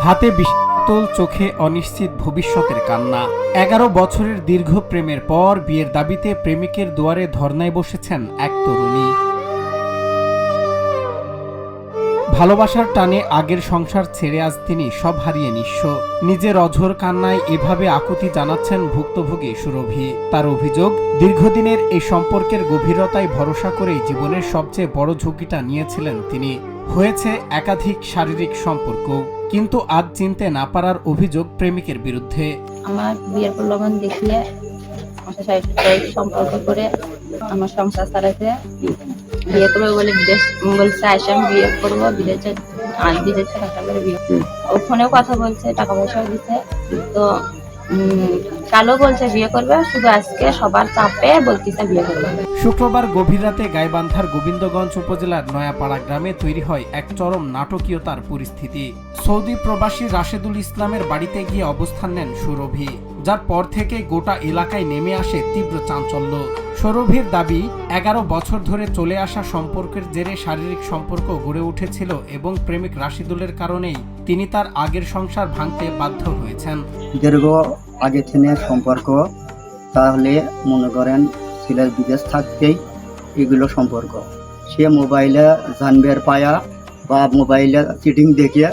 হাতে বিশাল, চোখে অনিশ্চিত ভবিষ্যতের কান্না। 11 বছরের দীর্ঘ প্রেমের পর বিয়ের দাবিতে প্রেমিকের দুয়ারে ধর্নায় বসেছেন এক তরুণী। ভালোবাসার টানে আগের সংসার ছেড়ে আজ তিনি সব হারিয়ে নিঃস্ব। নিজের অঝোর কান্নায় এভাবে আকুতি জানাচ্ছেন ভুক্তভোগী সুরভি। তার অভিযোগ, দীর্ঘদিনের এই সম্পর্কের গভীরতায় ভরসা করেই জীবনের সবচেয়ে বড় ঝুঁকিটা নিয়েছিলেন তিনি। হয়েছে একাধিক শারীরিক সম্পর্ক, কিন্তু আজ চিনতে না পারার অভিযোগ প্রেমিকের বিরুদ্ধে। আমার বিয়ের প্রলোভন দেখিয়ে আমার সাথে সম্পর্ক করে আমার সংসার চালাতে বিয়ে করবো বলে বিদেশ বলছে, আসে আমি বিয়ে করবো, বিদেশে টাকা করে বিয়ে। ও ফোনেও কথা বলছে, টাকা পয়সাও দিচ্ছে। তো কালও বলছে বিয়ে করবে, শুধু আজকে সবার চাপে বলতেছে বিয়ে করবে। শুক্রবার গভীর রাতে গাইবান্ধার গোবিন্দগঞ্জ উপজেলার নয়াপাড়া গ্রামে তৈরি হয় এক চরম নাটকীয়তার পরিস্থিতি। সৌদি প্রবাসী রাশেদুল ইসলামের বাড়িতে গিয়ে অবস্থান নেন সুরভি, যার পর থেকে গোটা এলাকায় নেমে আসে তীব্র চাঞ্চল্য। সুরভির দাবি, 11 বছর ধরে চলে আসা সম্পর্কের জেরে শারীরিক সম্পর্ক গড়ে উঠেছিল এবং প্রেমিক রাশিদুলের কারণেই তিনি তার আগের সংসার ভাঙতে বাধ্য হয়েছেন। দীর্ঘ আগে থেকে সম্পর্ক, তাহলে মনে করেন ছেলের বিদেশ থাকতেই এগুলো সম্পর্ক। সে মোবাইলে জানবের পায়া বা মোবাইলে চিটিং দেখিয়ে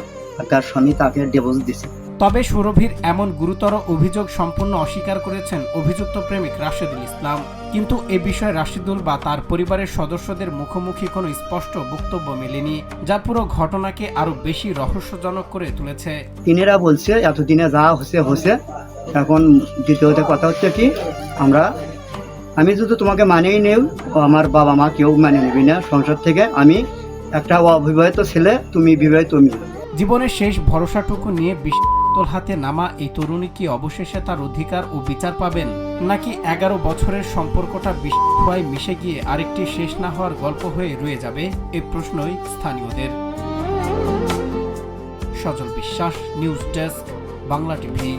তার স্বামী তাকে ডিভোর্স দিছে। তবে সুরভির এমন গুরুতর অভিযোগ সম্পূর্ণ অস্বীকার করেছেন অভিযুক্ত প্রেমিক রাশেদুল ইসলাম। কিন্তু এ বিষয়ে রাশেদুল বা তার পরিবারের সদস্যদের মুখোমুখি কোনো স্পষ্ট বক্তব্য মেলেনি, যা পুরো ঘটনাকে আরো বেশি রহস্যজনক করে তুলেছে। তিনেরা বলছে এতদিনে যা হচ্ছে, এখন দ্বিতীয়ত কথা হচ্ছে কি, আমি যদি তোমাকে মানেই নেই, আমার বাবা মা কেউ মানে নেবি না সংসার থেকে। আমি একটা অবিবাহিত ছেলে, তুমি বিবাহিত মেয়ে। জীবনের শেষ ভরসাটুকু নিয়ে বিশাল হাতে নামা এই তরুণী কি অবশেষে তার অধিকার ও বিচার পাবেন, নাকি 11 বছরের সম্পর্কটা বিষয় মিশে গিয়ে আরেকটি শেষ না হওয়ার গল্প হয়ে রয়ে যাবে? এই প্রশ্নই স্থানীয়দের। সজল বিশ্বাস, নিউজ ডেস্ক, বাংলা টিভি।